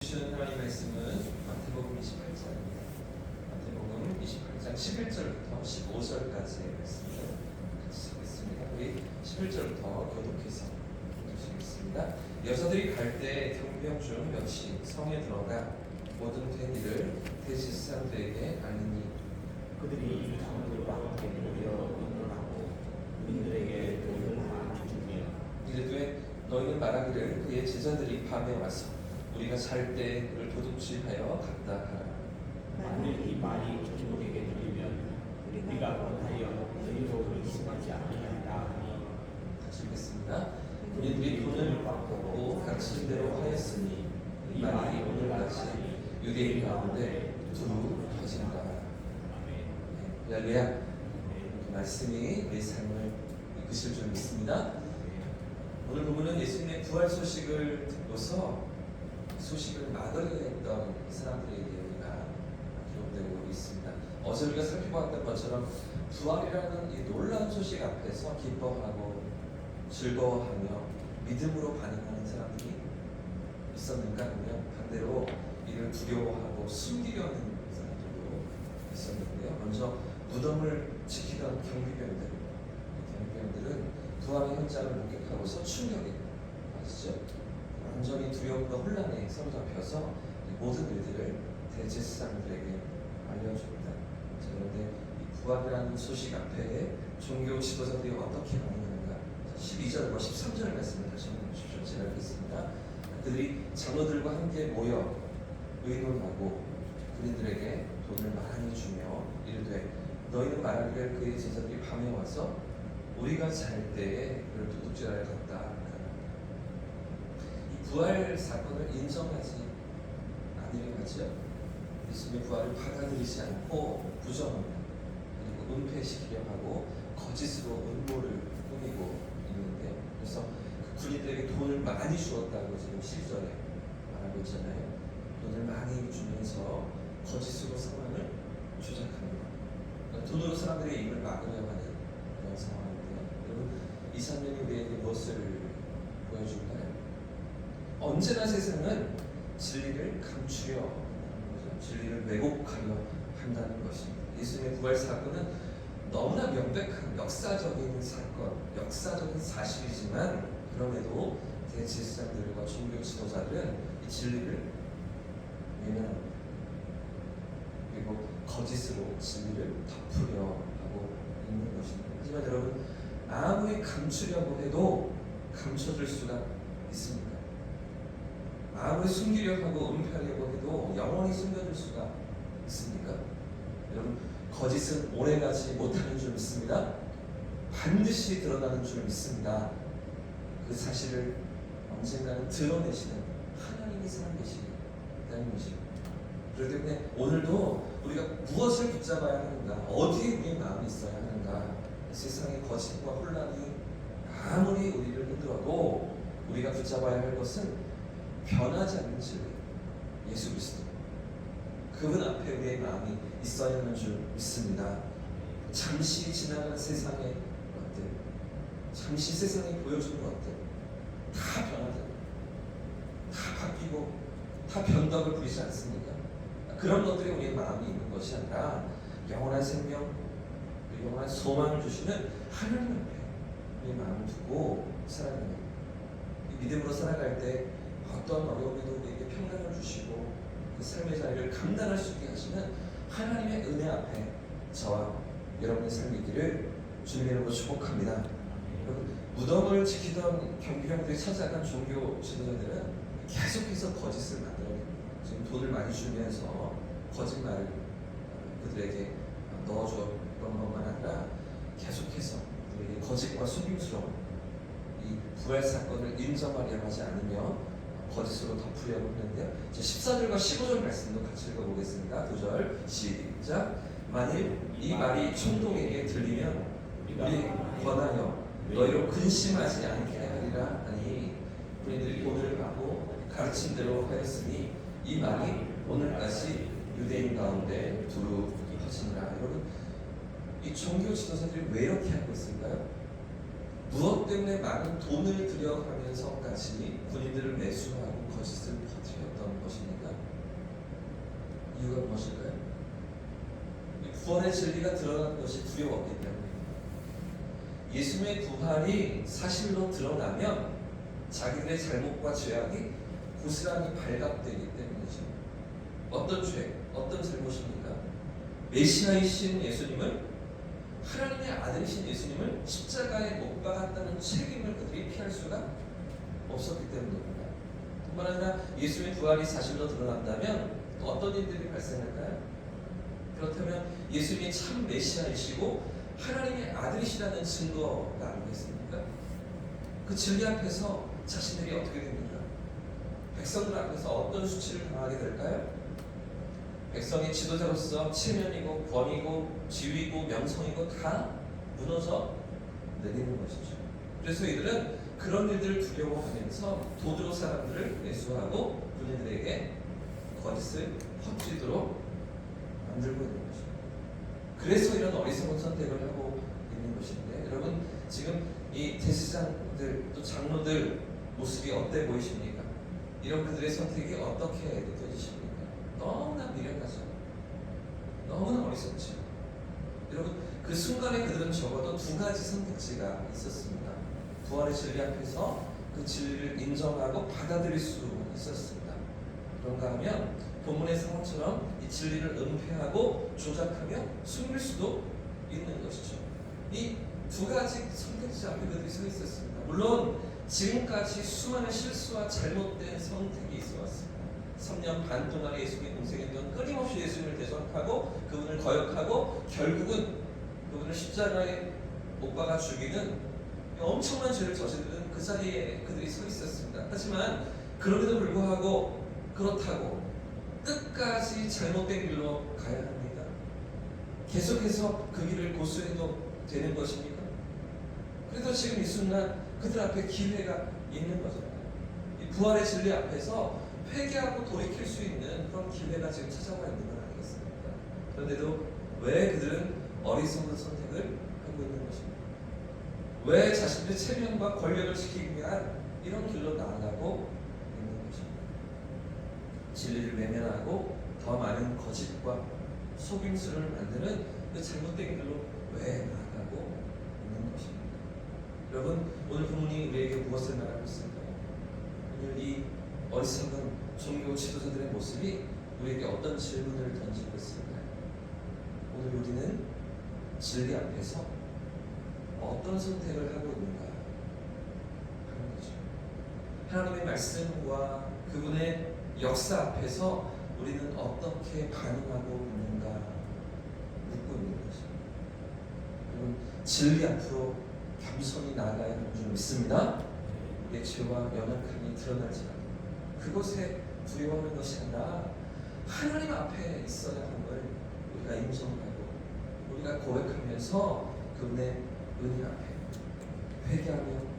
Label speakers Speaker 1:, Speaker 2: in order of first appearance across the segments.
Speaker 1: 주시는 하나님의 말씀은 마태복음 28장입니다. 마태복음 28장 11절부터 15절까지의 말씀을 같이 읽겠습니다. 우리 11절부터 교독해서 읽으시겠습니다. 여자들이 갈 때 경비병 중 몇이 성에 들어가 모든 된 일을 대제사장들에게 알리니
Speaker 2: 그들이 장로들과 함께 모여 의논하고 우리들에게 돈을 많이 주며
Speaker 1: 이르되 너희는 말하기를 그의 제자들이 밤에 와서 우리가 잘 때 그를 도둑질하여 갔다 하라.
Speaker 2: 만일 이 말이 종족에게 들리면 우리가 원하여 너희로 의심하지 아니하리라 하니
Speaker 1: 같이 읽겠습니다. 우리들이 돈을 받고 가르친 대로 하였으니 이 말이 오늘까지 유대인 가운데 두루 퍼진다. 할렐루야. 이 말씀이 우리 삶을 이끄실 줄 믿습니다. 오늘 부분은 예수님의 부활 소식을 듣고서 소식을 막으려 했던 사람들의 이야기가 기록되고 있습니다. 어제 우리가 살펴봤던 것처럼 부활이라는 이 놀라운 소식 앞에서 기뻐하고 즐거워하며 믿음으로 반응하는 사람들이 있었는가 하면 반대로 이를 두려워하고 숨기려는 사람들도 있었는데요. 먼저 무덤을 지키던 경비병들은 부활의 현장을 목격하고서 충격에 빠지죠. 완전히 두려움과 혼란에 사로잡혀서 모든 일들을 대제사장들에게 알려줍니다. 그런데 이 부활이라는 소식 앞에 종교 지도자들이 어떻게 반응하는가? 12절과 13절 말씀을 다시 한번 보십시오. 제가 읽겠습니다. 그들이 장로들과 함께 모여 의논하고 그들에게 돈을 많이 주며 이르되 너희는 말하기를 그의 제자들이 밤에 와서 우리가 잘 때에 그를 도둑질하여 갔다. 이 부활 사건을 인정하지 않으려 하죠. 예수님의 부활을 받아들이지 않고 부정합니다. 그리고 은폐시키려 하고 거짓으로 음모를 꾸미고 있는데, 그래서 그 군인들에게 돈을 많이 주었다고 지금 10절에 말하고 있잖아요. 돈을 많이 주면서 거짓으로 상황을 조작합니다. 그러니까 돈으로 사람들의 입을 막으려 하는 그런 상황인데요. 여러분, 이 장면이 우리에게 무엇을 보여줄까요? 언제나 세상은 진리를 감추려 한다는 거죠. 진리를 왜곡하려 한다는 것입니다. 예수님의 부활 사건은 너무나 명백한 역사적인 사건, 역사적인 사실이지만 그럼에도 대제사장들과 종교 지도자들은 이 진리를 외면합니다. 그리고 거짓으로 진리를 덮으려 하고 있는 것입니다. 하지만 여러분, 아무리 감추려고 해도 감춰질 수가 있습니다. 아무리 숨기려고 하고 은폐하려고 해도 영원히 숨겨질 수가 있습니까? 여러분, 거짓은 오래가지 못하는 줄 믿습니다. 반드시 드러나는 줄 믿습니다. 그 사실을 언젠가는 드러내시는 하나님이 살아계시다는 것입니다. 그렇기 때문에 오늘도 우리가 무엇을 붙잡아야 하는가, 어디에 우리의 마음이 있어야 하는가, 세상의 거짓과 혼란이 아무리 우리를 흔들어도 우리가 붙잡아야 할 것은 변하지 않는 진리, 예수 그리스도. 그분 앞에 우리의 마음이 있어야 하는 줄 믿습니다. 잠시 지나간 세상의 것들, 잠시 세상이 보여주는 것들 다 변하잖아요. 다 바뀌고 다 변덕을 부리지 않습니까? 그런 것들이 우리의 마음이 있는 것이 아니라 영원한 생명, 영원한 소망을 주시는 하나님 앞에 우리의 마음을 두고 살아가는 거예요. 믿음으로 살아갈 때 어떤 어려움에도 우리에게 평강을 주시고 그 삶의 자리를 감당할 수 있게 하시는 하나님의 은혜 앞에 저와 여러분의 삶이 있기를 주님의 이름으로 축복합니다. 여러분, 무덤을 지키던 경비병들이 찾아간 종교 지도자들은 계속해서 거짓을 만들어냅니다. 지금 돈을 많이 주면서 거짓말을 그들에게 넣어줬던 것만 아니라 계속해서 그들에게 거짓과 속임수로 이 부활 사건을 인정하려 하지 않으며 거짓으로 덮으려고 했는데요. 14절과 15절 말씀도 같이 읽어보겠습니다. 9절 시작. 만일 이 말이 총독에게 들리면 우리 권하여 너희로 근심하지 않게 하리라 하니 우리들이 돈을 받고 가르친 대로 하였으니 이 말이 오늘까지 유대인 가운데 두루 퍼지니라. 여러분, 이 종교 지도자들이 왜 이렇게 하고 있을까요? 무엇 때문에 많은 돈을 들여가면서까지 군인들을 매수하고 거짓을 퍼뜨렸던 것입니까? 이유가 무엇일까요? 이 부활의 진리가 드러난 것이 두려웠기 때문입니다. 예수님의 부활이 사실로 드러나면 자기들의 잘못과 죄악이 고스란히 발각되기 때문이죠. 어떤 죄, 어떤 잘못입니까? 메시아이신 예수님을, 하나님의 아들이신 예수님을 십자가에 못 박았다는 책임을 그들이 피할 수가 없었기 때문입니다. 뿐만 아니라 예수님의 부활이 사실로 드러난다면 또 어떤 일들이 발생할까요? 그렇다면 예수님이 참 메시아이시고 하나님의 아들이시라는 증거가 아니겠습니까? 그 진리 앞에서 자신들이 어떻게 됩니까? 백성들 앞에서 어떤 수치를 당하게 될까요? 백성의 지도자로서 체면이고 권위고 지위고 명성이고 다 무너져 내리는 것이죠. 그래서 이들은 그런 일들을 두려워하면서 도두로 사람들을 매수하고 군인들에게 거짓을 퍼뜨리도록 만들고 있는 것입니다. 그래서 이런 어리석은 선택을 하고 있는 것인데, 여러분 지금 이 대제사장들 또 장로들 모습이 어때 보이십니까? 이런 그들의 선택이 어떻게 느껴지십니까? 너무나 미련하죠. 너무나 어리석죠. 여러분 그 순간에 그들은 적어도 두 가지 선택지가 있었습니다. 부활의 진리 앞에서 그 진리를 인정하고 받아들일 수 있었습니다. 그런가 하면 본문의 상황처럼 이 진리를 은폐하고 조작하며 숨길 수도 있는 것이죠. 이 두 가지 선택지 앞에 그들이 서 있었습니다. 물론 지금까지 수많은 실수와 잘못된 선택이 있어 왔습니다. 3년 반 동안에 예수님의 공생했던 끊임없이 예수님을 대적하고 그분을 거역하고 결국은 그분을 십자가에 못 박아 죽이는 엄청난 죄를 저지르는 그 자리에 그들이 서 있었습니다. 하지만 그럼에도 불구하고 그렇다고 끝까지 잘못된 길로 가야 합니다. 계속해서 그 길을 고수해도 되는 것입니까? 그래도 지금 이 순간 그들 앞에 기회가 있는 거잖아요. 이 부활의 진리 앞에서 회개하고 돌이킬 수 있는 그런 기회가 지금 찾아와 있는 건 아니겠습니까? 그런데도 왜 그들은 어리석은 선택을 하고 있는 것입니까? 왜 자신들의 체면과 권력을 지키기 위한 이런 길로 나아가고 있는 것입니까? 진리를 외면하고 더 많은 거짓과 속임수를 만드는 그 잘못된 길로 왜 나아가고 있는 것입니까? 여러분 오늘 본문이 우리에게 무엇을 말하고 있을까요? 오늘 이 어리석은 종교 지도자들의 모습이 우리에게 어떤 질문을 던지고 있을까요? 오늘 우리는 진리 앞에서 어떤 선택을 하고 있는가 하는 거죠. 하나님의 말씀과 그분의 역사 앞에서 우리는 어떻게 반응하고 있는가 묻고 있는 것입니다. 여러분 진리 앞으로 겸손히 나아가야 하는 줄 믿습니다. 우리의 죄와 연약함이 드러나지만 그곳에 두려워하는 것이 아니라 하나님 앞에 있어야 하는 걸 우리가 인정하고 우리가 고백하면서 그분의 은혜 앞에 회개하며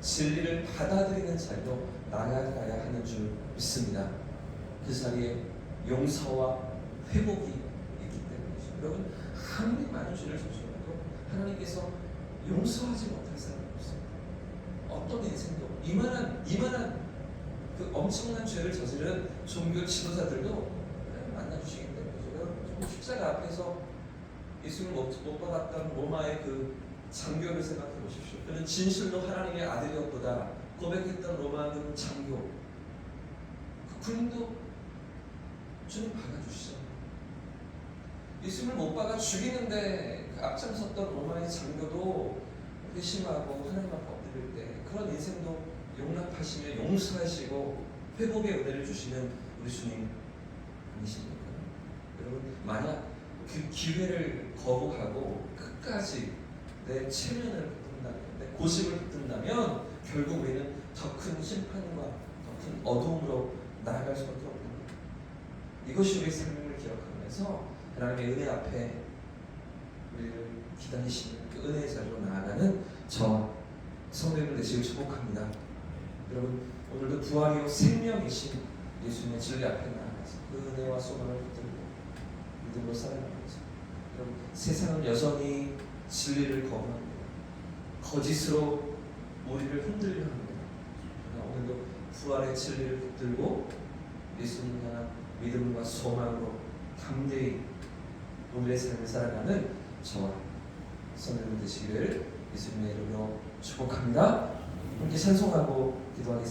Speaker 1: 진리를 받아들이는 자리로 나아가야 하는 줄 믿습니다. 그 자리에 용서와 회복이 있기 때문이죠. 여러분 아무리 많은 죄를 저질러도 하나님께서 용서하지 못할 사람이 없습니다. 어떤 인생도 이만한 그 엄청난 죄를 저지른 종교 지도자들도 만나주시기 때문이죠. 여러분 십자가 앞에서 예수를 못 받았던 로마의 그 장교를 생각해 보십시오. 그는 진실로 하나님의 아들이었도다 고백했던 로마 그 장교, 그 군인도 주님 박아주시죠. 예수를 못 박아 죽이는데 그 앞장섰던 로마의 장교도 회심하고 하나님 앞에 엎드릴 때 그런 인생도 용납하시며 용서하시고 회복의 은혜를 주시는 우리 주님 아니십니까? 여러분 만약 그 기회를 거부하고 끝까지 내 체면을 붙든다면 내 고집을 붙든다면 결국 우리는 더 큰 심판과 더 큰 어두움으로 나아갈 수밖에 없습니다. 이것이 우리의 삶을 기억하면서 하나님의 은혜 앞에 우리를 기다리시는 그 은혜의 자리로 나아가는 저와 성도님들 되시길 축복합니다. 여러분 오늘도 부활이요 생명이신 예수님의 진리 앞에 나아가서 그 은혜와 소망을 붙들고 믿음으로 살아가면서 여러분 세상은 여전히 진리를 거부합니다. 거짓으로 우리를 흔들려 합니다. 그러나 오늘도 부활의 진리를 붙들고 예수님을 향한 믿음과 소망으로 오늘의 삶을 살아가는 저와 성도님 되시기를 예수님의 이름으로 축복합니다. 함께 찬송하고 기도하겠습니다.